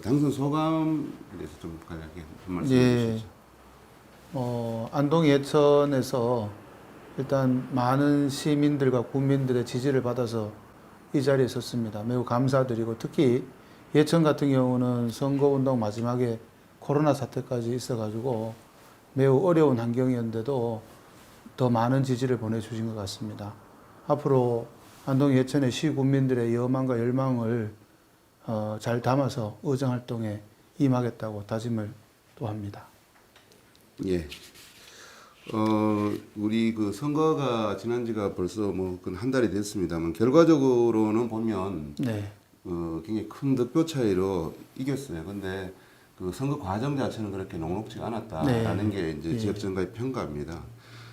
당선 소감에 대해서 좀 간략하게 한 말씀 예. 해주시죠. 안동 예천에서 일단 많은 시민들과 국민들의 지지를 받아서 이 자리에 섰습니다. 매우 감사드리고 특히 예천 같은 경우는 선거운동 마지막에 코로나 사태까지 있어가지고 매우 어려운 환경이었는데도 더 많은 지지를 보내주신 것 같습니다. 앞으로 안동 예천의 시군민들의 여망과 열망을 잘 담아서 의정활동에 임하겠다고 다짐을 또 합니다. 예. 우리 그 선거가 지난 지가 벌써 뭐 한 달이 됐습니다만 결과적으로는 보면 네. 굉장히 큰 득표 차이로 이겼어요. 근데 그 선거 과정 자체는 그렇게 녹록지가 않았다라는 게 이제 지역 정가의 평가입니다.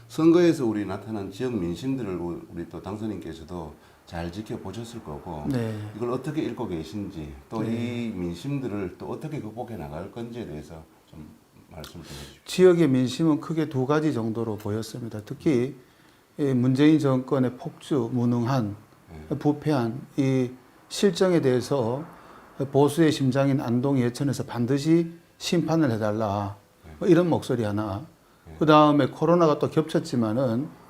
선거에서 우리 나타난 지역 민심들을 우리 또 당선인께서도 잘 지켜보셨을 거고 네. 이걸 어떻게 읽고 계신지 또 이 민심들을 또 어떻게 극복해 나갈 건지에 대해서 좀 말씀을 좀 해주십시오. 지역의 민심은 크게 두 가지 정도로 보였습니다. 특히 이 문재인 정권의 폭주, 무능한, 부패한 이 실정에 대해서 보수의 심장인 안동 예천에서 반드시 심판을 해달라. 뭐 이런 목소리 하나. 그 다음에 코로나가 또 겹쳤지만은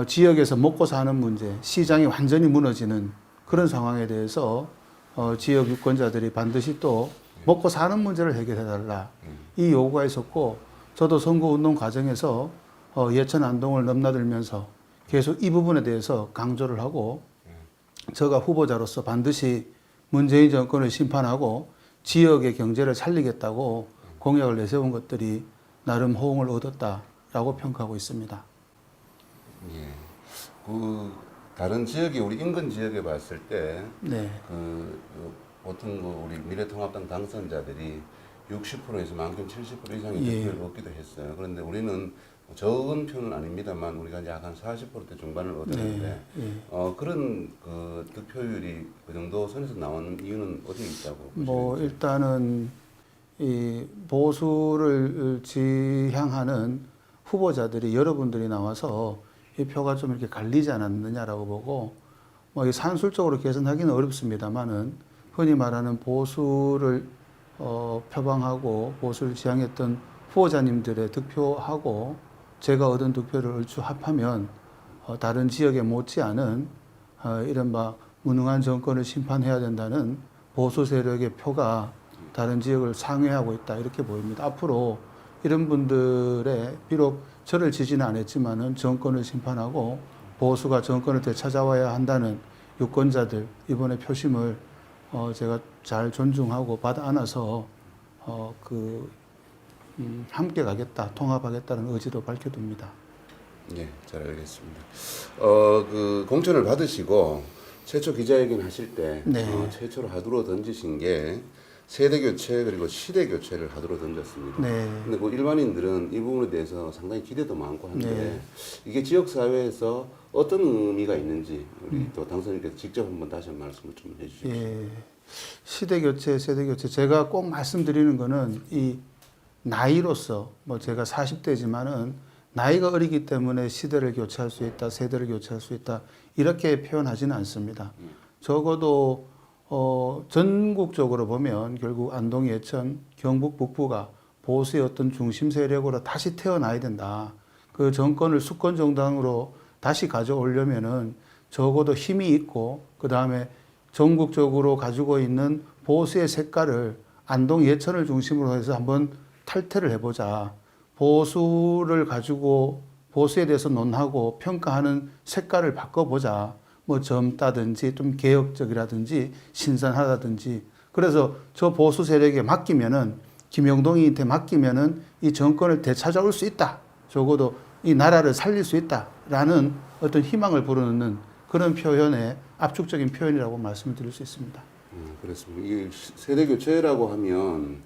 지역에서 먹고 사는 문제, 시장이 완전히 무너지는 그런 상황에 대해서 지역 유권자들이 반드시 또 먹고 사는 문제를 해결해달라. 이 요구가 있었고, 저도 선거운동 과정에서 예천 안동을 넘나들면서 계속 이 부분에 대해서 강조를 하고, 제가 후보자로서 반드시 문재인 정권을 심판하고 지역의 경제를 살리겠다고 공약을 내세운 것들이 나름 호응을 얻었다라고 평가하고 있습니다. 예. 그 다른 지역이 우리 인근 지역에 봤을 때 네. 보통 우리 미래통합당 당선자들이 60%에서 많게는 70% 이상의 예. 득표를 얻기도 했어요. 그런데 우리는 적은 표는 아닙니다만 우리가 이제 약 한 40%대 중반을 얻었는데 그런 그 득표율이 그 정도 선에서 나온 이유는 어디에 있다고 뭐 보시는지? 일단은 이 보수를 지향하는 후보자들이 여러분들이 나와서 이 표가 좀 이렇게 갈리지 않았느냐라고 보고 뭐 산술적으로 개선하기는 어렵습니다만은 흔히 말하는 보수를 표방하고 보수를 지향했던 후보자님들의 득표하고 제가 얻은 득표를 얼추 합하면 다른 지역에 못지않은 이른바 무능한 정권을 심판해야 된다는 보수 세력의 표가 다른 지역을 상회하고 있다 이렇게 보입니다. 앞으로 이런 분들의 비록 저를 지지는 않았지만은 정권을 심판하고 보수가 정권을 되찾아와야 한다는 유권자들 이번에 표심을 제가 잘 존중하고 받아 안아서 함께 가겠다, 통합하겠다는 의지도 밝혀둡니다. 예, 잘 알겠습니다. 그 공천을 받으시고 최초 기자회견 하실 때 네. 최초로 하두로 던지신 게 세대 교체 그리고 시대 교체를 하두로 던졌습니다. 네. 근데 그 일반인들은 이 부분에 대해서 상당히 기대도 많고 한데 네. 이게 지역 사회에서 어떤 의미가 있는지 우리 또 당선인께서 직접 한번 다시 한 말씀을 좀 해주십시오. 예. 시대 교체, 세대 교체. 제가 꼭 말씀드리는 거는 이 나이로서 뭐 제가 40대지만은 나이가 어리기 때문에 시대를 교체할 수 있다, 세대를 교체할 수 있다 이렇게 표현하지는 않습니다. 적어도 전국적으로 보면 결국 안동, 예천, 경북, 북부가 보수의 어떤 중심 세력으로 다시 태어나야 된다. 그 정권을 수권 정당으로 다시 가져오려면은 적어도 힘이 있고 그 다음에 전국적으로 가지고 있는 보수의 색깔을 안동, 예천을 중심으로 해서 한번 탈퇴를 해보자. 보수를 가지고 보수에 대해서 논하고 평가하는 색깔을 바꿔보자. 뭐 젊다든지 좀 개혁적이라든지 신선하다든지. 그래서 저 보수 세력에 맡기면은 김영동이한테 맡기면은 이 정권을 되찾아올 수 있다. 적어도 이 나라를 살릴 수 있다라는 어떤 희망을 불어넣는 그런 표현의 압축적인 표현이라고 말씀을 드릴 수 있습니다. 그렇습니다. 이게 세대 교체라고 하면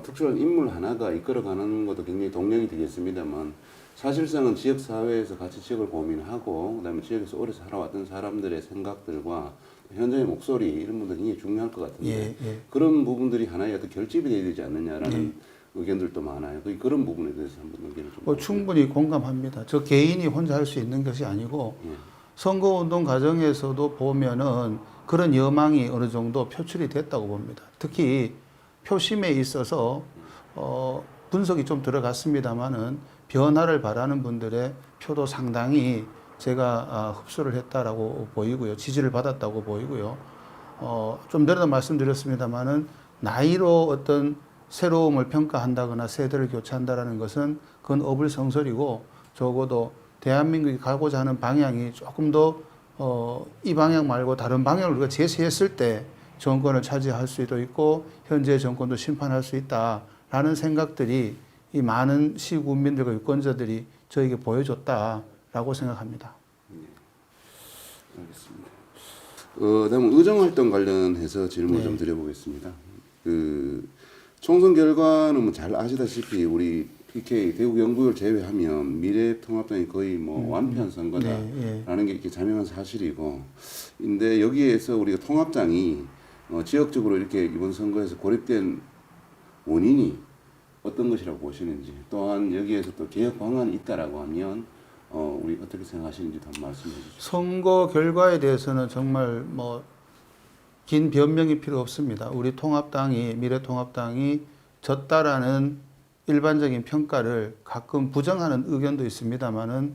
특출한 인물 하나가 이끌어가는 것도 굉장히 동력이 되겠습니다만 사실상은 지역 사회에서 같이 지역을 고민하고 그다음에 지역에서 오래 살아왔던 사람들의 생각들과 현장의 목소리 이런 부분들이 굉장히 중요할 것 같은데 그런 부분들이 하나의 어떤 결집이 되어야 되지 않느냐라는 의견들도 많아요. 그런 부분에 대해서 한번 의견을 좀. 충분히 공감합니다. 저 개인이 혼자 할 수 있는 것이 아니고 선거운동 과정에서도 보면은 그런 여망이 어느 정도 표출이 됐다고 봅니다. 특히 표심에 있어서 분석이 좀 들어갔습니다만은 변화를 바라는 분들의 표도 상당히 제가 흡수를 했다라고 보이고요. 지지를 받았다고 보이고요. 좀 전에도 말씀드렸습니다만은 나이로 어떤 새로움을 평가한다거나 세대를 교체한다라는 것은 그건 어불성설이고 적어도 대한민국이 가고자 하는 방향이 조금 더 이 방향 말고 다른 방향을 우리가 제시했을 때 정권을 차지할 수도 있고 현재 정권도 심판할 수 있다라는 생각들이 이 많은 시국민들과 유권자들이 저에게 보여줬다라고 생각합니다. 알겠습니다. 다음 의정활동 관련해서 질문 네. 좀 드려보겠습니다. 총선 결과는 뭐 잘 아시다시피 우리 PK 대구 영구를 제외하면 미래통합당이 거의 뭐 완패한 선거다라는 게 이렇게 자명한 사실이고, 근데 여기에서 우리가 통합당이 지역적으로 이렇게 이번 선거에서 고립된 원인이 어떤 것이라고 보시는지, 또한 여기에서 또 개혁 방안이 있다라고 하면 우리 어떻게 생각하시는지 한번 말씀해 주시죠. 선거 결과에 대해서는 정말 뭐 긴 변명이 필요 없습니다. 우리 통합당이 미래통합당이 졌다라는 일반적인 평가를 가끔 부정하는 의견도 있습니다만은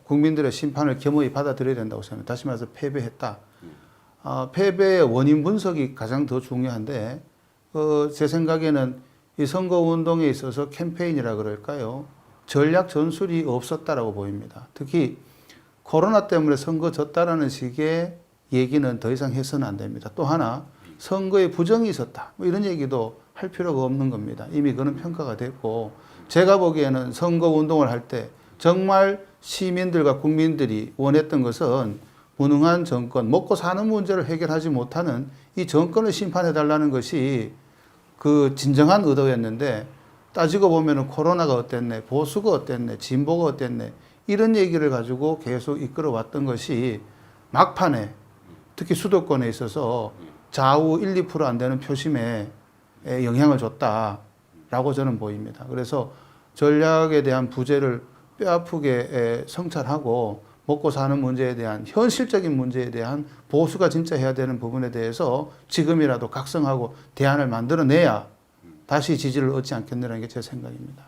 국민들의 심판을 겸허히 받아들여야 된다고 생각합니다. 다시 말해서 패배했다. 패배의 원인 분석이 가장 더 중요한데 제 생각에는 이 선거 운동에 있어서 캠페인이라 그럴까요? 전략 전술이 없었다라고 보입니다. 특히 코로나 때문에 선거 졌다라는 식의 얘기는 더 이상 해서는 안 됩니다. 또 하나 선거에 부정이 있었다. 뭐 이런 얘기도 할 필요가 없는 겁니다. 이미 그는 평가가 됐고, 제가 보기에는 선거 운동을 할 때 정말 시민들과 국민들이 원했던 것은 무능한 정권, 먹고 사는 문제를 해결하지 못하는 이 정권을 심판해 달라는 것이 그 진정한 의도였는데, 따지고 보면은 코로나가 어땠네, 보수가 어땠네, 진보가 어땠네, 이런 얘기를 가지고 계속 이끌어 왔던 것이 막판에 특히 수도권에 있어서 좌우 1, 2% 안 되는 표심에 영향을 줬다라고 저는 보입니다. 그래서 전략에 대한 부재를 뼈아프게 성찰하고 먹고 사는 문제에 대한 현실적인 문제에 대한 보수가 진짜 해야 되는 부분에 대해서 지금이라도 각성하고 대안을 만들어내야 다시 지지를 얻지 않겠느냐는 게 제 생각입니다.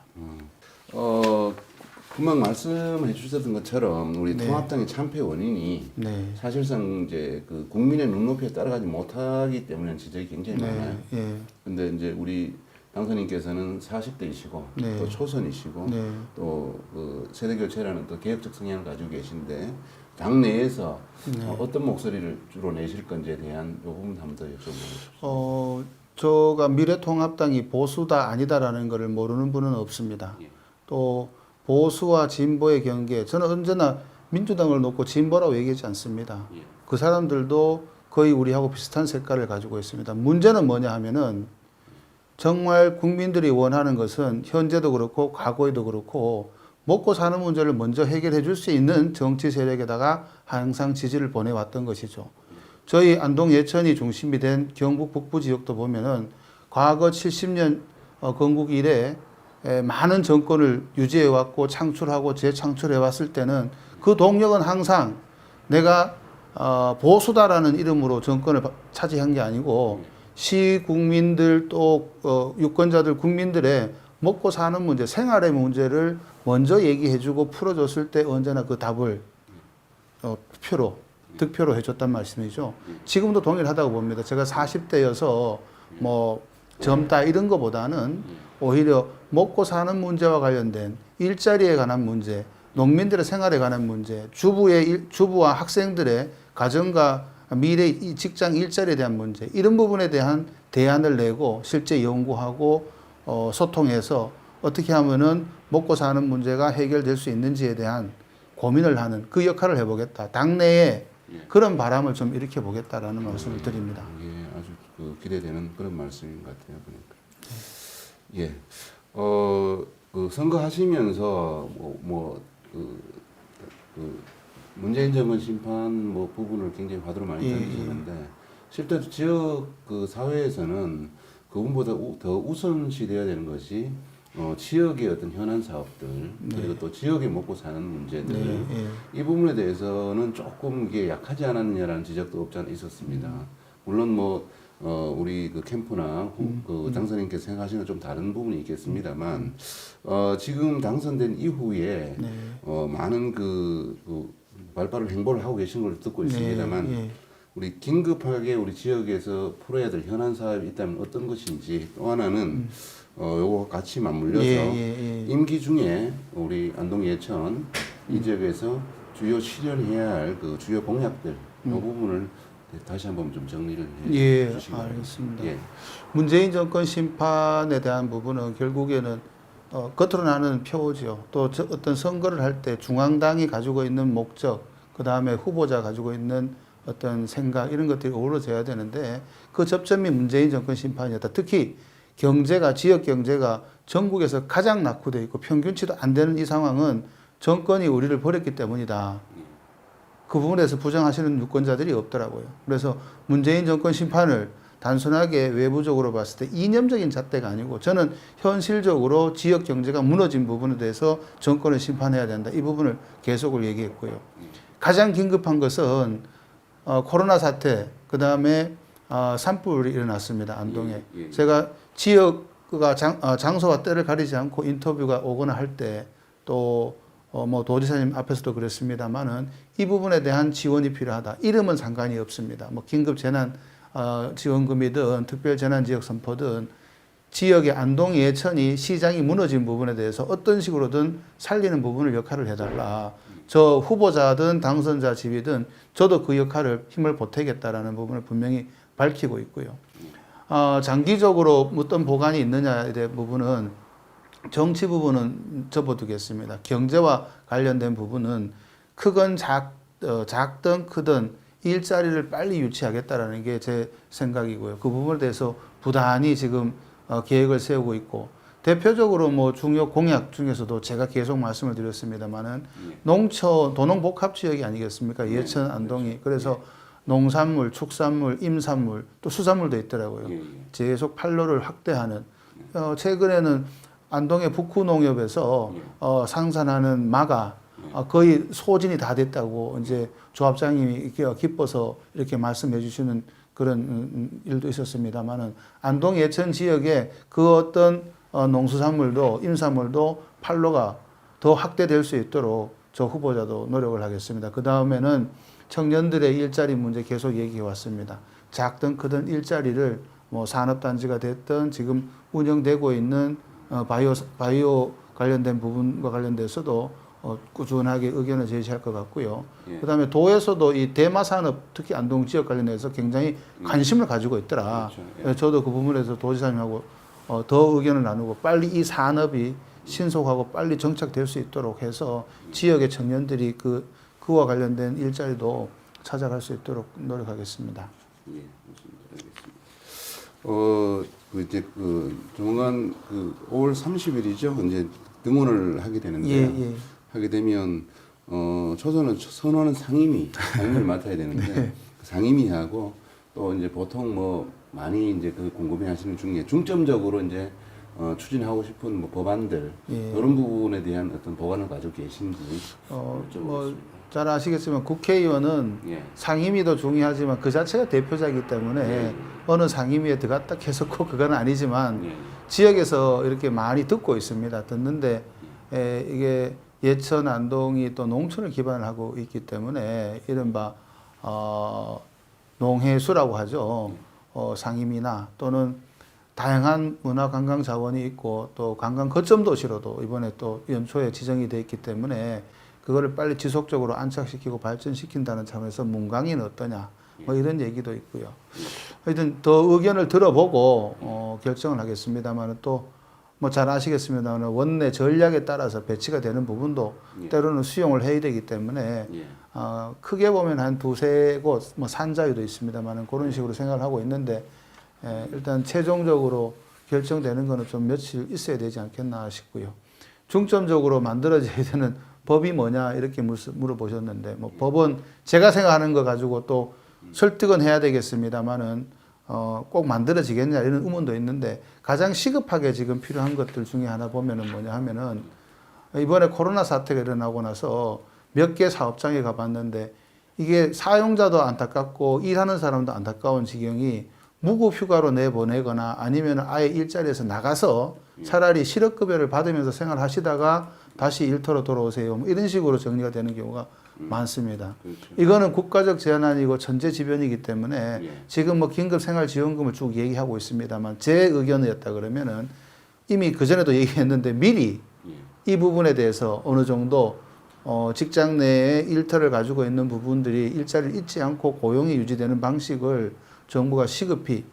금방 말씀해 주셨던 것처럼 우리 통합당의 참패 원인이 네. 사실상 이제 그 국민의 눈높이에 따라가지 못하기 때문에 지적이 굉장히 많아요. 예. 근데 이제 우리 당선인께서는 40대이시고 네. 또 초선이시고 네. 또 그 세대 교체라는 또 개혁적 성향을 가지고 계신데 당 내에서 어떤 목소리를 주로 내실 건지에 대한 요 부분 한번 더 여쭤보고 싶습니다. 저가 미래통합당이 보수다 아니다라는 것을 모르는 분은 없습니다. 예. 또 보수와 진보의 경계, 저는 언제나 민주당을 놓고 진보라고 얘기하지 않습니다. 예. 그 사람들도 거의 우리하고 비슷한 색깔을 가지고 있습니다. 문제는 뭐냐 하면은 정말 국민들이 원하는 것은 현재도 그렇고 과거에도 그렇고 먹고 사는 문제를 먼저 해결해 줄 수 있는 정치 세력에다가 항상 지지를 보내왔던 것이죠. 저희 안동 예천이 중심이 된 경북 북부 지역도 보면은 과거 70년 건국 이래 많은 정권을 유지해 왔고 창출하고 재창출해 왔을 때는 그 동력은 항상 내가 보수다라는 이름으로 정권을 차지한 게 아니고 시국민들 또 유권자들 국민들의 먹고 사는 문제, 생활의 문제를 먼저 얘기해주고 풀어줬을 때 언제나 그 답을 득표로 해줬단 말씀이죠. 지금도 동일하다고 봅니다. 제가 40대여서 뭐 젊다 이런 것보다는 오히려 먹고 사는 문제와 관련된 일자리에 관한 문제, 농민들의 생활에 관한 문제, 주부와 학생들의 가정과 미래 직장 일자리에 대한 문제, 이런 부분에 대한 대안을 내고 실제 연구하고 소통해서 어떻게 하면은 먹고 사는 문제가 해결될 수 있는지에 대한 고민을 하는 그 역할을 해보겠다. 당내에 그런 바람을 좀 일으켜 보겠다라는 말씀을 드립니다. 예, 아주 기대되는 그런 말씀인 것 같아요. 그러니까. 예, 그 선거하시면서 문재인 정권 심판 뭐 부분을 굉장히 화두로 많이 던지시는데 실제 지역 그 사회에서는 그분보다 더 우선시돼야 되는 것이 지역의 어떤 현안 사업들 그리고 또 지역에 먹고 사는 문제들 네. 이 부분에 대해서는 조금 이게 약하지 않았느냐라는 지적도 없지 않아 있었습니다. 물론 뭐 우리 그 캠프나 그 당선인께서 생각하시는 좀 다른 부분이 있겠습니다만 지금 당선된 이후에 네. 많은 그 발빠른 행보를 하고 계신 걸 듣고 있습니다만 네. 우리 긴급하게 우리 지역에서 풀어야 될 현안 사업이 있다면 어떤 것인지 또 하나는 요거 같이 맞물려서 임기 중에 우리 안동 예천 이 지역에서 주요 실현해야 할 그 주요 공약들 이 부분을 다시 한번 좀 정리를 해 주시기 바랍니다. 알겠습니다. 예. 문재인 정권 심판에 대한 부분은 결국에는 겉으로 나는 표죠. 또 어떤 선거를 할 때 중앙당이 가지고 있는 목적, 그 다음에 후보자 가지고 있는 어떤 생각 이런 것들이 어우러져야 되는데 그 접점이 문재인 정권 심판이었다. 특히 경제가 지역 경제가 전국에서 가장 낙후되어 있고 평균치도 안 되는 이 상황은 정권이 우리를 버렸기 때문이다. 그 부분에서 부정하시는 유권자들이 없더라고요. 그래서 문재인 정권 심판을 단순하게 외부적으로 봤을 때 이념적인 잣대가 아니고 저는 현실적으로 지역 경제가 무너진 부분에 대해서 정권을 심판해야 된다. 이 부분을 계속을 얘기했고요. 가장 긴급한 것은 코로나 사태, 그 다음에 산불이 일어났습니다. 안동에. 제가 지역가 장소와 때를 가리지 않고 인터뷰가 오거나 할 때 또 뭐 도지사님 앞에서도 그랬습니다만은 이 부분에 대한 지원이 필요하다. 이름은 상관이 없습니다. 뭐 긴급 재난 지원금이든 특별 재난 지역 선포든 지역의 안동 예천이 시장이 무너진 부분에 대해서 어떤 식으로든 살리는 부분을 역할을 해달라. 저 후보자든 당선자 집이든 저도 그 역할을 힘을 보태겠다라는 부분을 분명히 밝히고 있고요. 장기적으로 어떤 보관이 있느냐에 대한 부분은 정치 부분은 접어두겠습니다. 경제와 관련된 부분은 크건 작든 크든 일자리를 빨리 유치하겠다라는 게 제 생각이고요. 그 부분에 대해서 부단히 지금 계획을 세우고 있고 대표적으로 뭐 중요 공약 중에서도 제가 계속 말씀을 드렸습니다만은 농촌 도농복합 지역이 아니겠습니까? 예천 안동이 그래서 농산물, 축산물, 임산물 또 수산물도 있더라고요. 계속 판로를 확대하는 최근에는 안동의 북후농협에서 생산하는 마가 거의 소진이 다 됐다고 이제 조합장님이 기뻐서 이렇게 말씀해 주시는 그런 일도 있었습니다만은 안동 예천 지역에 그 어떤 농수산물도 임산물도 판로가 더 확대될 수 있도록 저 후보자도 노력을 하겠습니다. 그 다음에는 청년들의 일자리 문제 계속 얘기해 왔습니다. 작든 크든 일자리를 뭐 산업단지가 됐든 지금 운영되고 있는 바이오 관련된 부분과 관련돼서도 꾸준하게 의견을 제시할 것 같고요. 그다음에 도에서도 이 대마 산업 특히 안동 지역 관련해서 굉장히 관심을 가지고 있더라. 그렇죠. 저도 그 부분에서 도지사님하고 더 의견을 나누고 빨리 이 산업이 신속하고 빨리 정착될 수 있도록 해서 지역의 청년들이 그와 관련된 일자리도 찾아갈 수 있도록 노력하겠습니다. 예, 맞습니다. 이제 조만간 5월 30일이죠. 이제 등원을 하게 되는데 하게 되면 초선은 선호하는 상임위를 맡아야 되는데 네. 상임위하고 또 이제 보통 뭐 많이 이제 궁금해하시는 중에 중점적으로 이제 추진하고 싶은 뭐 법안들 이런 부분에 대한 어떤 보관을 가지고 계신지 뭐 잘 아시겠지만 국회의원은 상임위도 중요하지만 그 자체가 대표자이기 때문에 어느 상임위에 들어갔다 해서 꼭 그건 아니지만 지역에서 이렇게 많이 듣고 있습니다. 듣는데 이게 예천 안동이 또 농촌을 기반하고 있기 때문에 이른바 농해수라고 하죠. 상임위나 또는 다양한 문화 관광 자원이 있고 또 관광 거점 도시로도 이번에 또 연초에 지정이 돼 있기 때문에 그거를 빨리 지속적으로 안착시키고 발전시킨다는 차원에서 문광위는 어떠냐 뭐 이런 얘기도 있고요. 하여튼 더 의견을 들어보고 결정을 하겠습니다만 또 뭐 잘 아시겠습니다만 원내 전략에 따라서 배치가 되는 부분도 때로는 수용을 해야 되기 때문에 크게 보면 한 두세 곳 뭐 산자유도 있습니다만 그런 식으로 생각을 하고 있는데 일단 최종적으로 결정되는 거는 좀 며칠 있어야 되지 않겠나 싶고요. 중점적으로 만들어져야 되는 법이 뭐냐 이렇게 물어보셨는데 뭐 법은 제가 생각하는 거 가지고 또 설득은 해야 되겠습니다만은 꼭 만들어지겠냐 이런 의문도 있는데 가장 시급하게 지금 필요한 것들 중에 하나 보면은 뭐냐 하면은 이번에 코로나 사태가 일어나고 나서 몇 개 사업장에 가봤는데 이게 사용자도 안타깝고 일하는 사람도 안타까운 지경이 무급 휴가로 내보내거나 아니면 아예 일자리에서 나가서 차라리 실업급여를 받으면서 생활하시다가 다시 일터로 돌아오세요. 뭐 이런 식으로 정리가 되는 경우가 많습니다. 그렇죠. 이거는 국가적 재난이고 천재지변이기 때문에 예. 지금 뭐 긴급생활지원금을 쭉 얘기하고 있습니다만 제 의견이었다 그러면은 이미 그전에도 얘기했는데 미리 예. 이 부분에 대해서 어느 정도 직장 내에 일터를 가지고 있는 부분들이 일자리를 잊지 않고 고용이 유지되는 방식을 정부가 시급히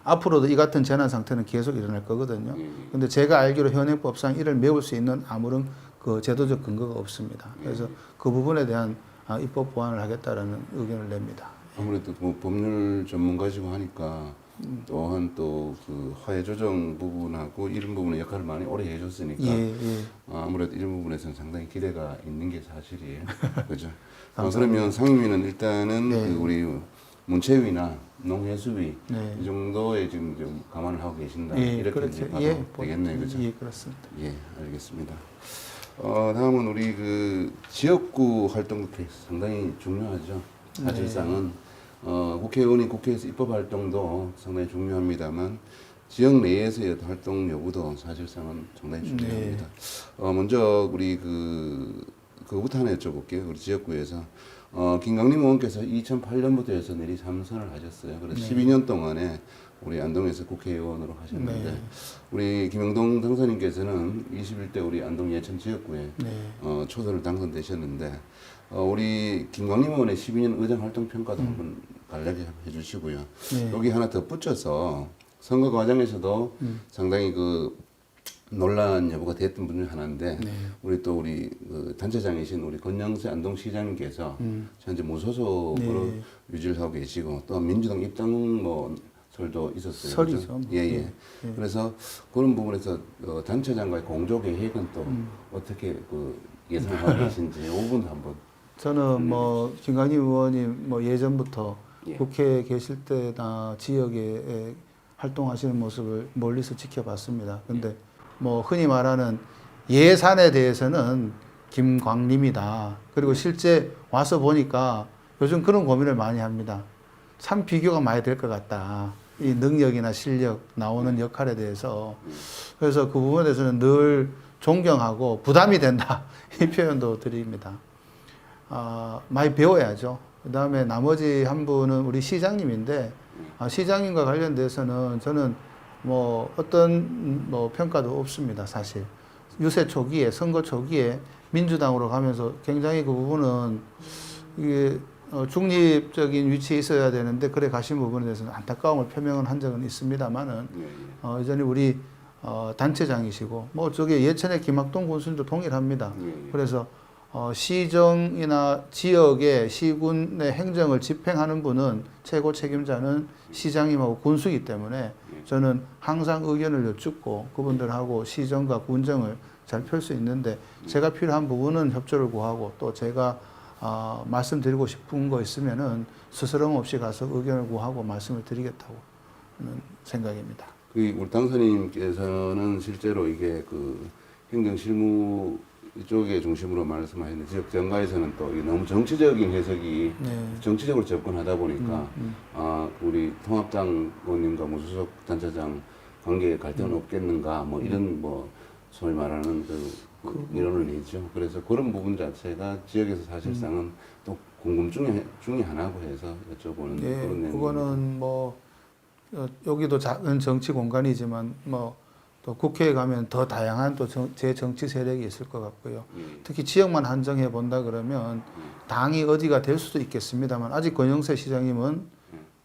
앞으로도 이 같은 재난 상태는 계속 일어날 거거든요. 근데 제가 알기로 현행법상 이를 메울 수 있는 아무런 그 제도적 근거가 없습니다. 그래서 그 부분에 대한 입법 보완을 하겠다라는 의견을 냅니다. 아무래도 뭐 법률 전문가시고 하니까 또한 또 그 화해 조정 부분하고 이런 부분에 역할을 많이 오래 해줬으니까 예, 예. 아무래도 이런 부분에서는 상당히 기대가 있는 게 사실이에요. 그죠? 그러면 상임위는 일단은 네. 그 우리 문체위나 농해수위 네. 이 정도에 지금 좀 감안을 하고 계신다 예, 이렇게 그렇죠. 이제 봐도 예, 되겠네요, 그죠? 예, 그렇습니다. 예, 알겠습니다. 다음은 우리 그 지역구 활동도 상당히 중요하죠. 사실상은 국회의원이 국회에서 입법 활동도 상당히 중요합니다만 지역 내에서의 활동 여부도 사실상은 상당히 중요합니다. 먼저 우리 그거부터 하나 여쭤볼게요. 우리 지역구에서 김강림 의원께서 2008년부터 해서 내리 3선을 하셨어요. 그래서 12년 동안에 우리 안동에서 국회의원으로 하셨는데 네. 우리 김영동 당선인께서는 21대 우리 안동 예천 지역구에 네. 초선을 당선되셨는데 우리 김광림 의원의 12년 의정 활동 평가도 한번 간략히 해주시고요. 네. 여기 하나 덧붙여서 선거 과정에서도 상당히 그 논란 여부가 됐던 분 중 하나인데 네. 우리 또 우리 그 단체장이신 우리 권영세 안동시장님께서 현재 무소속으로 네. 유지를 하고 계시고 또 민주당 입당 뭐 설도 있었어요. 설이죠. 그죠? 뭐. 예. 네. 그래서 그런 부분에서 단체장과의 공조 계획은 또 어떻게 그 예상하고 계신지 이 부분 한번. 저는 뭐 김강림 의원이 뭐 예전부터 예. 국회에 계실 때나 지역에 활동하시는 모습을 멀리서 지켜봤습니다. 근데 뭐 흔히 말하는 예산에 대해서는 김광림이다. 그리고 실제 와서 보니까 요즘 그런 고민을 많이 합니다. 참 비교가 많이 될 것 같다. 이 능력이나 실력, 나오는 역할에 대해서. 그래서 그 부분에 대해서는 늘 존경하고 부담이 된다. 이 표현도 드립니다. 많이 배워야죠. 그 다음에 나머지 한 분은 우리 시장님인데, 시장님과 관련돼서는 저는 뭐 어떤 뭐 평가도 없습니다, 사실. 유세 초기에, 선거 초기에 민주당으로 가면서 굉장히 그 부분은 이게 중립적인 위치에 있어야 되는데, 그래 가신 부분에 대해서는 안타까움을 표명은 한 적은 있습니다만은, 여전히 우리 단체장이시고, 뭐 저기 예천의 김학동 군수님도 동일합니다. 그래서 시정이나 지역의 시군의 행정을 집행하는 분은 최고 책임자는 시장님하고 군수이기 때문에 저는 항상 의견을 여쭙고 그분들하고 시정과 군정을 잘 펼 수 있는데 제가 필요한 부분은 협조를 구하고 또 제가 말씀드리고 싶은 거 있으면은 스스럼 없이 가서 의견을 구하고 말씀을 드리겠다고 하는 생각입니다. 우리 당선인께서는 실제로 이게 그 행정실무 이쪽에 중심으로 말씀하시는데 지역 정가에서는 또 너무 정치적인 해석이 정치적으로 접근하다 보니까 우리 통합당 의원님과 무소속 단체장 관계에 갈등은 없겠는가 뭐 이런 뭐 소위 말하는 그 이론을 내죠. 그래서 그런 부분 자체가 지역에서 사실상은 또 궁금증 중에 하나고 해서 여쭤보는 그런 내용입니다. 그거는 뭐 여기도 작은 정치 공간이지만 뭐 또 국회에 가면 더 다양한 또 제 정치 세력이 있을 것 같고요. 특히 지역만 한정해 본다 그러면 당이 어디가 될 수도 있겠습니다만 아직 권영세 시장님은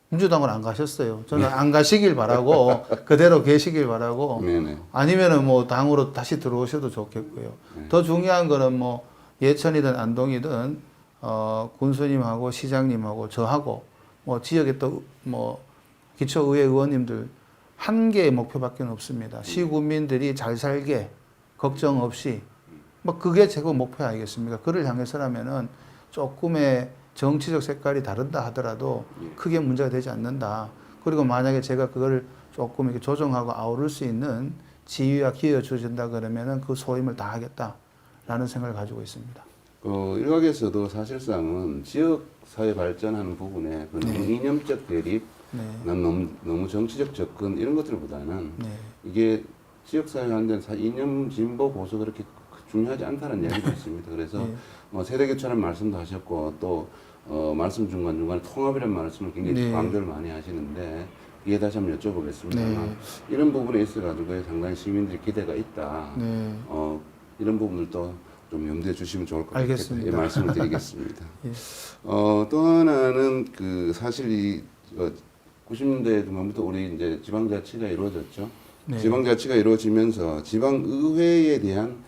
민주당을 안 가셨어요. 저는 안 가시길 바라고 그대로 계시길 바라고 아니면은 뭐 당으로 다시 들어오셔도 좋겠고요. 더 중요한 거는 뭐 예천이든 안동이든 군수님하고 시장님하고 저하고 뭐 지역에 또 뭐 기초의회 의원님들 한 개의 목표밖에 없습니다. 시군민들이 잘 살게 걱정 없이 뭐 그게 최고 목표 아니겠습니까? 그를 향해서라면은 조금의 정치적 색깔이 다른다 하더라도 크게 문제가 되지 않는다. 그리고 만약에 제가 그걸 조금 이렇게 조정하고 아우를 수 있는 지위와 기회를 주신다 그러면은 그 소임을 다 하겠다라는 생각을 가지고 있습니다. 일각에서도 사실상은 지역 사회 발전하는 부분에 그 이념적 대립, 네. 너무 정치적 접근 이런 것들보다는 네. 이게 지역 사회 하는 데는 이념 진보 보수 그렇게 중요하지 않다는 이야기도 있습니다. 그래서 네. 세대 교체라는 말씀도 하셨고 또 말씀 중간중간에 통합이라는 말씀을 굉장히 네. 강조를 많이 하시는데 이에 다시 한번 여쭤보겠습니다. 네. 이런 부분에 있어가지고 상당히 시민들이 기대가 있다. 네. 이런 부분들도 좀 염두에 주시면 좋을 것 알겠습니다. 같겠다. 예, 말씀을 드리겠습니다. 예. 또 하나는 그 사실 이 90년대 중반부터 우리 이제 지방자치가 이루어졌죠. 네. 지방자치가 이루어지면서 지방의회에 대한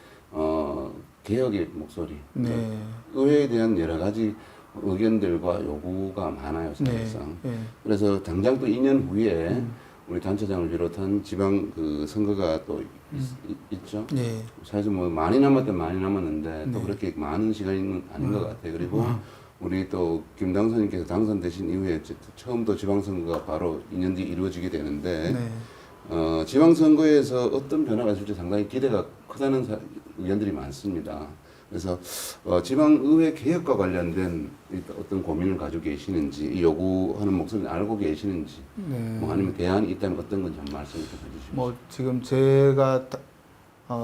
개혁의 목소리, 네. 의회에 대한 여러 가지 의견들과 요구가 많아요, 사실상. 네. 그래서 당장 또 2년 후에 우리 단체장을 비롯한 지방 그 선거가 또 있죠. 네. 사실 뭐 많이 남았든 많이 남았는데 또 네. 그렇게 많은 시간은 아닌 것 같아요. 그리고 우리 또 김 당선인께서 당선되신 이후에 처음 또 지방선거가 바로 2년 뒤 이루어지게 되는데 네. 지방선거에서 어떤 변화가 있을지 상당히 기대가 크다는 의견들이 많습니다. 그래서 지방의회 개혁과 관련된 어떤 고민을 가지고 계시는지, 이 요구하는 목소리를 알고 계시는지, 네. 뭐 아니면 대안이 있다면 어떤 건지 한번 말씀을 좀 해주시죠. 뭐 지금 제가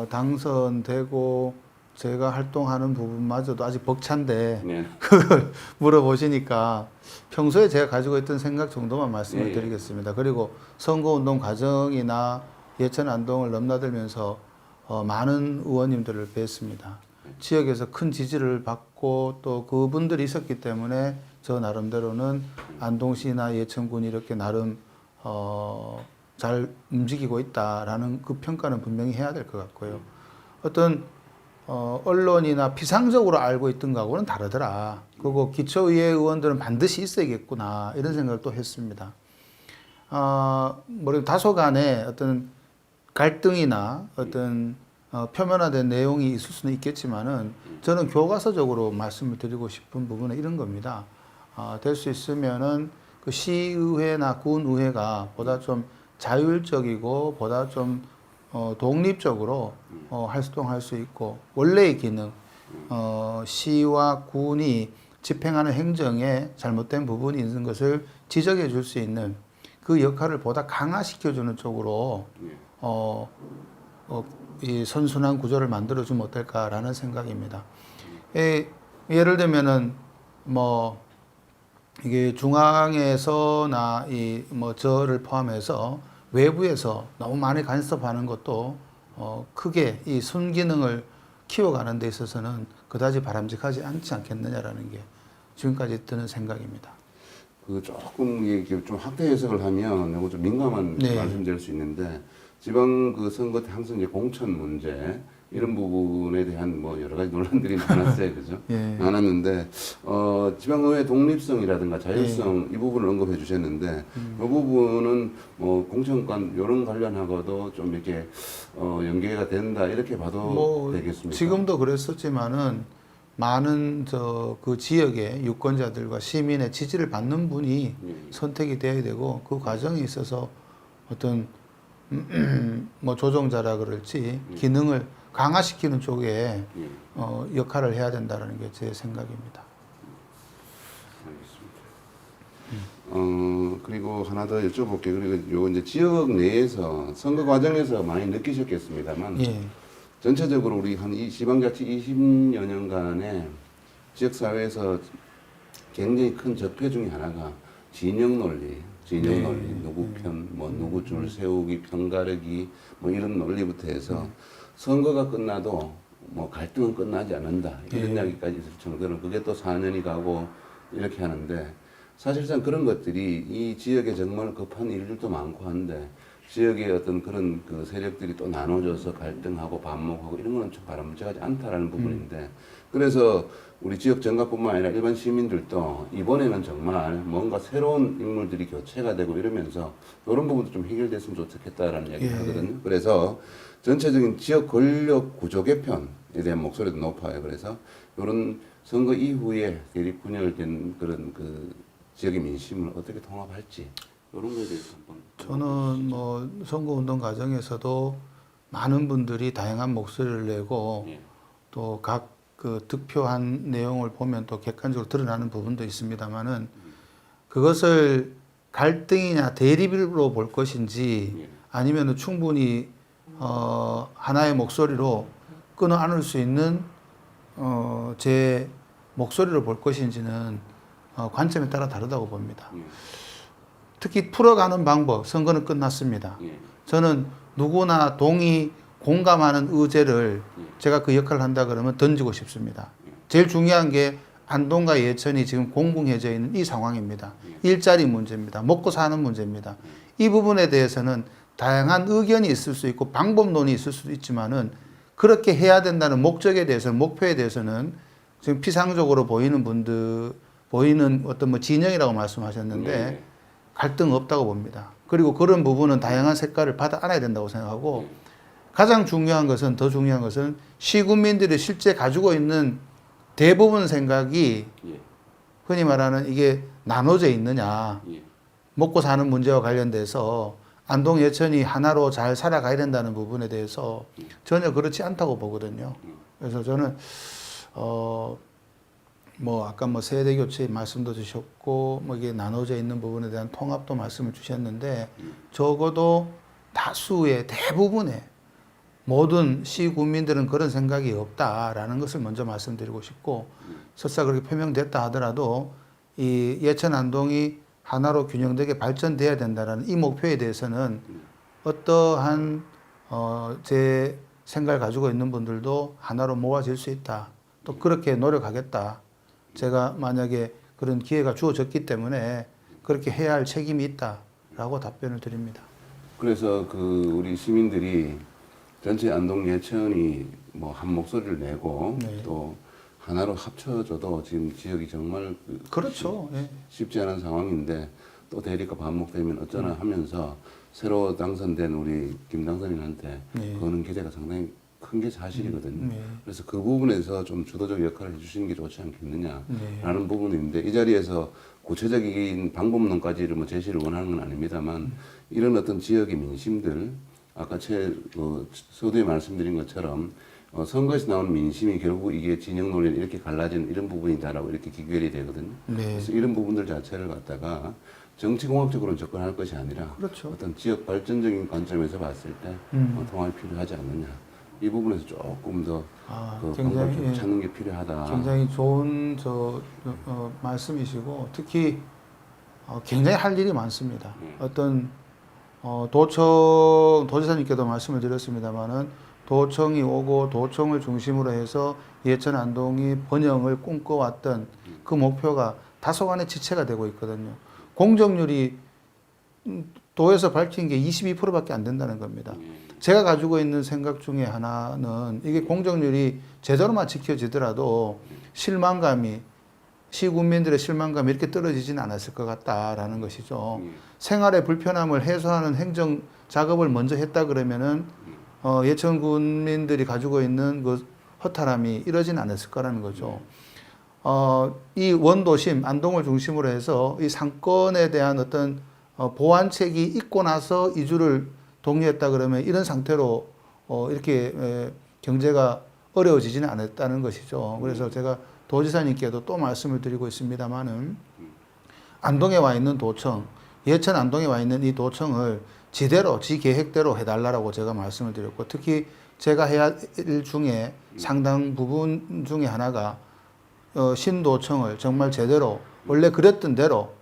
당선되고 제가 활동하는 부분마저도 아직 벅찬데 네. 그걸 물어보시니까 평소에 제가 가지고 있던 생각 정도만 말씀을 예, 예. 드리겠습니다. 그리고 선거운동 과정이나 예천 안동을 넘나들면서 많은 의원님들을 뵀습니다. 지역에서 큰 지지를 받고 또 그분들이 있었기 때문에 저 나름대로는 안동시나 예천군이 이렇게 나름 잘 움직이고 있다라는 그 평가는 분명히 해야 될 것 같고요. 어떤 언론이나 피상적으로 알고 있던 거하고는 다르더라. 그리고 기초의회 의원들은 반드시 있어야겠구나 이런 생각을 또 했습니다. 다소간에 어떤 갈등이나 어떤 표면화된 내용이 있을 수는 있겠지만은 저는 교과서적으로 말씀을 드리고 싶은 부분은 이런 겁니다. 될 수 있으면은 그 시의회나 군의회가 보다 좀 자율적이고 보다 좀 독립적으로 활동할 수 있고 원래의 기능 시와 군이 집행하는 행정에 잘못된 부분이 있는 것을 지적해 줄 수 있는 그 역할을 보다 강화시켜 주는 쪽으로 이 선순환 구조를 만들어 주면 어떨까라는 생각입니다. 예를 들면은 뭐 이게 중앙에서나 이 뭐 저를 포함해서 외부에서 너무 많이 간섭하는 것도 크게 이 순기능을 키워가는 데 있어서는 그다지 바람직하지 않지 않겠느냐라는 게 지금까지 드는 생각입니다. 그 조금 이게 좀 확대 해석을 하면 이거 좀 민감한 네. 말씀드릴 수 있는데 지방 그 선거 때 항상 이제 공천 문제 이런 부분에 대한 뭐 여러 가지 논란들이 많았어요, 그죠? 예. 많았는데 지방의회 독립성이라든가 자율성 이 부분을 언급해 주셨는데 그 부분은 뭐 공천관 이런 관련하고도 좀 이렇게 연계가 된다 이렇게 봐도 뭐 되겠습니까? 지금도 그랬었지만은 많은 그 지역의 유권자들과 시민의 지지를 받는 분이 선택이 돼야 되고 그 과정에 있어서 어떤 뭐 조종자라 그럴지 기능을 강화시키는 쪽에 역할을 해야 된다는 게 제 생각입니다. 알겠습니다. 그리고 하나 더 여쭤볼게요. 그리고 요 이제 지역 내에서 선거 과정에서 많이 느끼셨겠습니다만 예. 전체적으로 우리 한 이 지방자치 20여 년간의 지역사회에서 굉장히 큰 적폐 중에 하나가 진영 논리, 네. 누구 편, 뭐 누구 줄 세우기, 편 가르기, 뭐 이런 논리부터 해서 선거가 끝나도 뭐 갈등은 끝나지 않는다 이런 이야기까지 있을 정도는 그게 또 4년이 가고 이렇게 하는데 사실상 그런 것들이 이 지역에 정말 급한 일들도 많고 한데 지역의 어떤 그런 그 세력들이 또 나눠져서 갈등하고 반목하고 이런 거는 좀 바람직하지 않다라는 부분인데 그래서 우리 지역 정가뿐만 아니라 일반 시민들도 이번에는 정말 뭔가 새로운 인물들이 교체가 되고 이러면서 이런 부분도 좀 해결됐으면 좋겠다라는 이야기를 하거든요. 그래서 전체적인 지역 권력 구조 개편에 대한 목소리도 높아요. 그래서 이런 선거 이후에 대립 분열된 그런 그 지역의 민심을 어떻게 통합할지 이런 거에 대해서 한번. 저는 뭐 선거운동 과정에서도 많은 분들이 다양한 목소리를 내고 예. 또 각 그 득표한 내용을 보면 또 객관적으로 드러나는 부분도 있습니다만은 그것을 갈등이냐 대립으로 볼 것인지 예. 아니면 충분히 하나의 목소리로 끊어 안을 수 있는 제 목소리로 볼 것인지는 관점에 따라 다르다고 봅니다. 예. 특히 풀어가는 방법, 선거는 끝났습니다. 예. 저는 누구나 공감하는 의제를 제가 그 역할을 한다 그러면 던지고 싶습니다. 제일 중요한 게 안동과 예천이 지금 공공해져 있는 이 상황입니다. 일자리 문제입니다. 먹고 사는 문제입니다. 이 부분에 대해서는 다양한 의견이 있을 수 있고 방법론이 있을 수도 있지만은 그렇게 해야 된다는 목적에 대해서는, 목표에 대해서는 지금 피상적으로 보이는 어떤 뭐 진영이라고 말씀하셨는데 네. 갈등 없다고 봅니다. 그리고 그런 부분은 다양한 색깔을 받아 안아야 된다고 생각하고 가장 중요한 것은, 더 중요한 것은 시군민들이 실제 가지고 있는 대부분 생각이 예. 흔히 말하는 이게 나눠져 있느냐, 예. 먹고 사는 문제와 관련돼서 안동 예천이 하나로 잘 살아가야 된다는 부분에 대해서 전혀 그렇지 않다고 보거든요. 그래서 저는 뭐 아까 뭐 세대 교체 말씀도 주셨고 뭐 이게 나눠져 있는 부분에 대한 통합도 말씀을 주셨는데 적어도 다수의 대부분의 모든 시군민들은 그런 생각이 없다라는 것을 먼저 말씀드리고 싶고 설사 그렇게 표명됐다 하더라도 이 예천 안동이 하나로 균형되게 발전돼야 된다라는 이 목표에 대해서는 어떠한 제 생각을 가지고 있는 분들도 하나로 모아질 수 있다. 또 그렇게 노력하겠다. 제가 만약에 그런 기회가 주어졌기 때문에 그렇게 해야 할 책임이 있다라고 답변을 드립니다. 그래서 그 우리 시민들이 전체 안동 예천이 뭐 한 목소리를 내고 네. 또 하나로 합쳐져도 지금 지역이 정말 그렇죠. 예. 쉽지 않은 상황인데 또 대립과 반목되면 어쩌나 하면서 새로 당선된 우리 김 당선인한테 네. 거는 기대가 상당히 큰 게 사실이거든요. 네. 그래서 그 부분에서 좀 주도적 역할을 해주시는 게 좋지 않겠느냐라는 네. 부분인데 이 자리에서 구체적인 방법론까지를 뭐 제시를 원하는 건 아닙니다만 이런 어떤 지역의 민심들 아까 서두에 말씀드린 것처럼 선거에서 나오는 민심이 결국 이게 진영 논리는 이렇게 갈라지는 이런 부분이다라고 이렇게 기결이 되거든요. 네. 그래서 이런 부분들 자체를 갖다가 정치공학적으로 접근할 것이 아니라 그렇죠. 어떤 지역 발전적인 관점에서 봤을 때 통합이 필요하지 않느냐. 이 부분에서 조금 더 그 방법을 좀 찾는 게 필요하다. 굉장히 좋은 말씀이시고 특히 굉장히 할 일이 많습니다. 어떤 도지사님께도 말씀을 드렸습니다만은 도청이 오고 도청을 중심으로 해서 예천 안동이 번영을 꿈꿔왔던 그 목표가 다소간의 지체가 되고 있거든요. 공정률이 도에서 밝힌 게 22%밖에 안 된다는 겁니다. 제가 가지고 있는 생각 중에 하나는 이게 공정률이 제대로만 지켜지더라도 시군민들의 실망감이 이렇게 떨어지지는 않았을 것 같다라는 것이죠. 생활의 불편함을 해소하는 행정 작업을 먼저 했다 그러면은 예천 군민들이 가지고 있는 그 허탈함이 이러지는 않았을 거라는 거죠. 이 원도심, 안동을 중심으로 해서 이 상권에 대한 어떤 보완책이 있고 나서 이주를 독려했다 그러면 이런 상태로 이렇게 경제가 어려워지지는 않았다는 것이죠. 그래서 제가 도지사님께도 또 말씀을 드리고 있습니다만은 안동에 와 있는 도청, 예천 안동에 와 있는 이 도청을 지대로 지 계획대로 해달라고 제가 말씀을 드렸고 특히 제가 해야 할 일 중에 상당 부분 중에 하나가 신도청을 정말 제대로 원래 그랬던 대로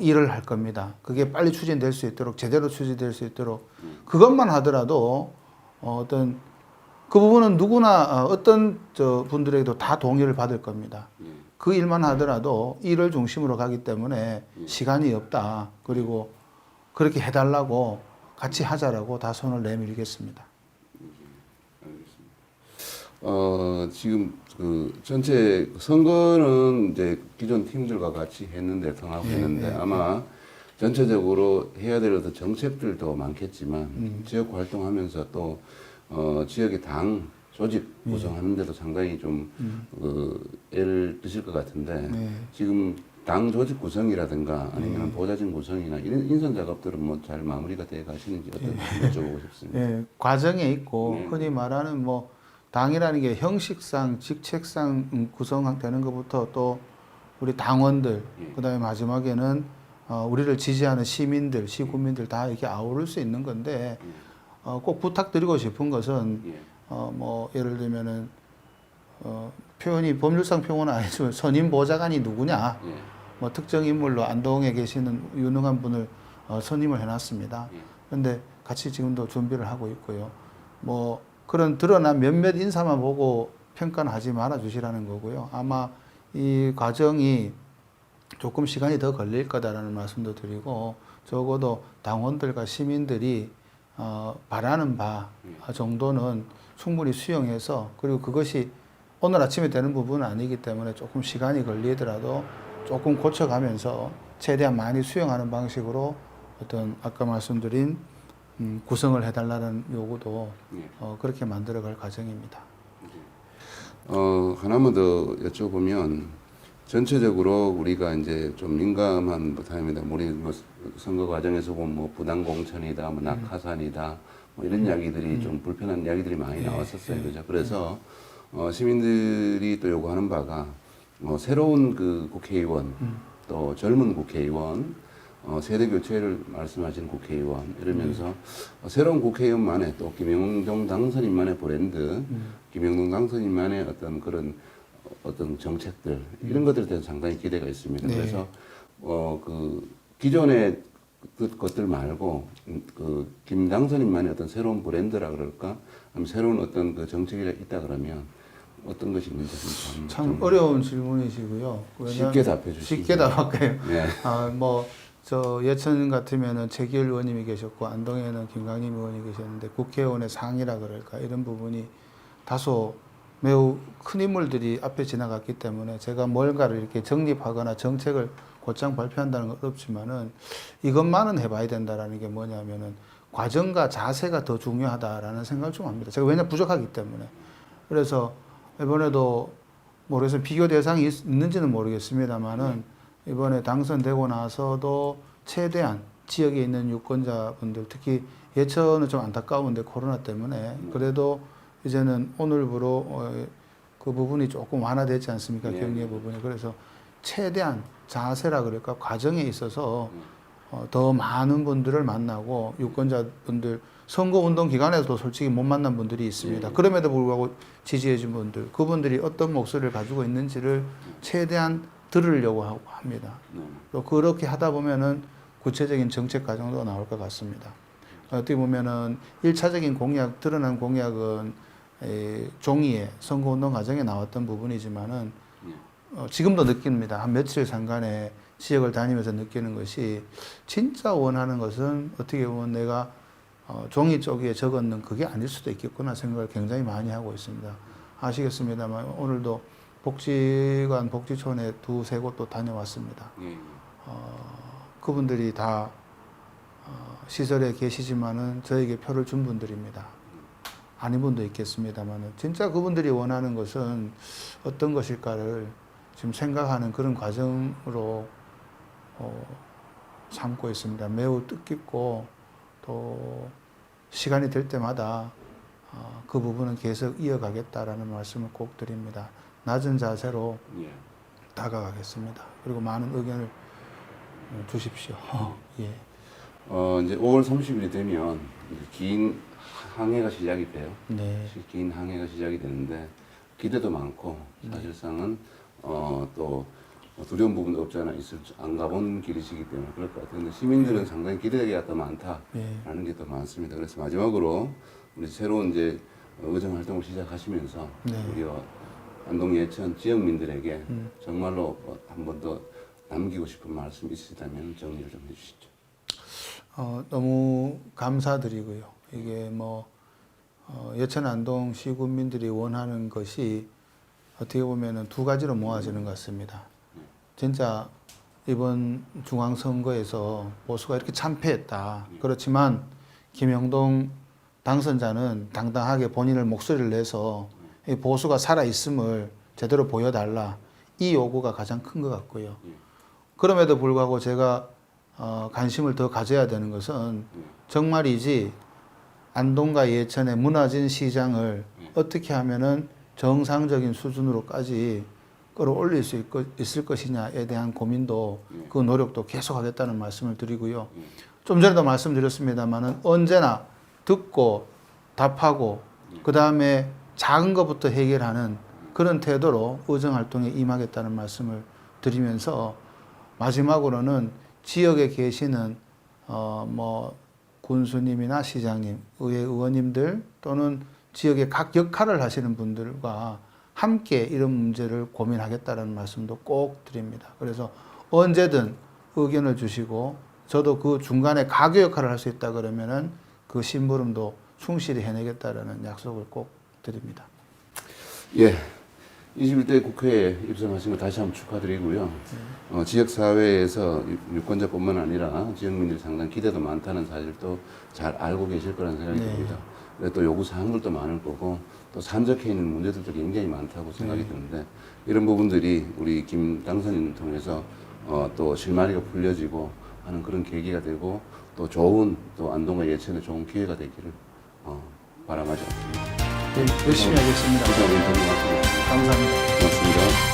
일을 할 겁니다. 그게 빨리 추진될 수 있도록 제대로 추진될 수 있도록 그것만 하더라도 어떤 그 부분은 누구나 어떤 분들에게도 다 동의를 받을 겁니다. 그 일만 하더라도 일을 중심으로 가기 때문에 시간이 없다. 그리고 그렇게 해달라고 같이 하자라고 다 손을 내밀겠습니다. 지금 그 전체 선거는 이제 기존 팀들과 같이 했는데 통합했는데 아마 전체적으로 해야 될 어떤 정책들도 많겠지만 지역 활동하면서 또 지역의 당 조직 구성하는 데도 상당히 좀 애를 드실 것 같은데 지금 당 조직 구성이라든가 아니면 보좌진 구성이나 이런 인선 작업들은 뭐 잘 마무리가 돼 가시는지 어떤 여쭤보고 싶습니다. 예, 과정에 있고 네. 흔히 말하는 뭐 당이라는 게 형식상 직책상 구성되는 것부터 또 우리 당원들 예. 그다음에 마지막에는 우리를 지지하는 시민들, 시군민들 다 이렇게 아우를 수 있는 건데 꼭 부탁드리고 싶은 것은 예. 뭐 예를 들면은 표현이 법률상 표현은 아니지만 선임 보좌관이 누구냐 예. 뭐 특정 인물로 안동에 계시는 유능한 분을 선임을 해놨습니다. 예. 그런데 같이 지금도 준비를 하고 있고요. 뭐 그런 드러난 몇몇 인사만 보고 평가는 하지 말아 주시라는 거고요. 아마 이 과정이 조금 시간이 더 걸릴 거다라는 말씀도 드리고 적어도 당원들과 시민들이 바라는 바 정도는 충분히 수용해서 그리고 그것이 오늘 아침에 되는 부분은 아니기 때문에 조금 시간이 걸리더라도 조금 고쳐가면서 최대한 많이 수용하는 방식으로 어떤 아까 말씀드린 구성을 해달라는 요구도 예. 그렇게 만들어갈 과정입니다. 하나만 더 여쭤보면 전체적으로 우리가 이제 좀 민감한 타임이다. 우리 뭐 선거 과정에서 보면 뭐 부당 공천이다, 뭐 낙하산이다, 뭐 이런 이야기들이 좀 불편한 이야기들이 많이 나왔었어요, 그죠? 그래서 시민들이 또 요구하는 바가 새로운 그 국회의원, 또 젊은 국회의원, 세대 교체를 말씀하신 국회의원 이러면서 새로운 국회의원만의 또 김영동 당선인만의 브랜드, 김영동 당선인만의 어떤 그런 어떤 정책들 이런 것들에 대해서 상당히 기대가 있습니다. 네. 그래서 그 기존의 것들 말고 그 김 당선인만의 어떤 새로운 브랜드라 그럴까, 아니면 새로운 어떤 그 정책이 있다 그러면 어떤 것이 있는지 참 어려운 질문이시고요. 쉽게 답해 주시죠. 쉽게 답할까요? 네. 저 예천 같으면은 최기열 의원님이 계셨고 안동에는 김강림 의원이 계셨는데 국회의원의 상이라 그럴까 이런 부분이 다소 매우 큰 인물들이 앞에 지나갔기 때문에 제가 뭔가를 이렇게 정립하거나 정책을 곧장 발표한다는 건 어렵지만은 이것만은 해봐야 된다라는 게 뭐냐면은 과정과 자세가 더 중요하다라는 생각을 좀 합니다. 제가 왜냐 부족하기 때문에. 그래서 이번에도 모르겠어요. 비교 대상이 있는지는 모르겠습니다만은 이번에 당선되고 나서도 최대한 지역에 있는 유권자분들 특히 예천은 좀 안타까운데 코로나 때문에 그래도 이제는 오늘부로 그 부분이 조금 완화되지 않습니까? 예. 격리 부분이. 그래서 최대한 자세라 그럴까 과정에 있어서 더 많은 분들을 만나고 유권자분들 선거운동 기간에도 솔직히 못 만난 분들이 있습니다. 그럼에도 불구하고 지지해 준 분들 그분들이 어떤 목소리를 가지고 있는지를 최대한 들으려고 하고 합니다. 또 그렇게 하다 보면은 구체적인 정책 과정도 나올 것 같습니다. 어떻게 보면은 1차적인 공약, 드러난 공약은 종이에 선거운동 과정에 나왔던 부분이지만은 지금도 느낍니다. 한 며칠 상간에 지역을 다니면서 느끼는 것이 진짜 원하는 것은 어떻게 보면 내가 종이 쪽에 적었는 그게 아닐 수도 있겠구나 생각을 굉장히 많이 하고 있습니다. 아시겠습니다만 오늘도 복지관, 복지촌에 두세 곳 또 다녀왔습니다. 그분들이 다 시설에 계시지만은 저에게 표를 준 분들입니다. 아닌 분도 있겠습니다만은 진짜 그분들이 원하는 것은 어떤 것일까를 지금 생각하는 그런 과정으로 삼고 있습니다. 매우 뜻깊고 또 시간이 될 때마다 그 부분은 계속 이어가겠다라는 말씀을 꼭 드립니다. 낮은 자세로 다가가겠습니다. 그리고 많은 의견을 주십시오. 예. 이제 5월 30일이 되면 이제 긴 항해가 시작이 돼요. 네. 긴 항해가 시작이 되는데 기대도 많고 사실상은 또 두려운 부분도 없지 않아 있을 안 가본 길이시기 때문에 그럴 것 같아요. 근데 시민들은 상당히 기대가 더 많다라는 게 더 많습니다. 그래서 마지막으로 우리 새로운 이제 의정 활동을 시작하시면서 우리 안동 예천 지역민들에게 정말로 한 번 더 남기고 싶은 말씀 있으시다면 정리를 좀 해주시죠. 너무 감사드리고요. 이게 뭐 예천 안동 시군민들이 원하는 것이 어떻게 보면은 두 가지로 모아지는 것 같습니다. 진짜 이번 중앙선거에서 보수가 이렇게 참패했다. 그렇지만 김영동 당선자는 당당하게 본인의 목소리를 내서 이 보수가 살아있음을 제대로 보여달라. 이 요구가 가장 큰 것 같고요. 그럼에도 불구하고 제가 관심을 더 가져야 되는 것은 정말이지 안동과 예천의 무너진 시장을 어떻게 하면은 정상적인 수준으로까지 끌어올릴 수 있을 것이냐에 대한 고민도 그 노력도 계속하겠다는 말씀을 드리고요. 좀 전에도 말씀드렸습니다만은 언제나 듣고 답하고 그 다음에 작은 것부터 해결하는 그런 태도로 의정활동에 임하겠다는 말씀을 드리면서 마지막으로는 지역에 계시는 뭐 군수님이나 시장님, 의회 의원님들 또는 지역의 각 역할을 하시는 분들과 함께 이런 문제를 고민하겠다는 말씀도 꼭 드립니다. 그래서 언제든 의견을 주시고 저도 그 중간에 가교 역할을 할 수 있다 그러면은 그 심부름도 충실히 해내겠다라는 약속을 꼭 드립니다. 예. 21대 국회에 입성하신 거 다시 한번 축하드리고요. 지역사회에서 유권자뿐만 아니라 지역민들이 상당히 기대도 많다는 사실도 잘 알고 계실 거라는 생각이 듭니다. 또 요구사항들도 많을 거고 또 산적해 있는 문제들도 굉장히 많다고 생각이 드는데 이런 부분들이 우리 김 당선인을 통해서 또 실마리가 풀려지고 하는 그런 계기가 되고 또 좋은 또 안동과 예천의 좋은 기회가 되기를 바람하지 않습니다. 네, 열심히 하겠습니다. 감사합니다. 감사합니다. 고맙습니다.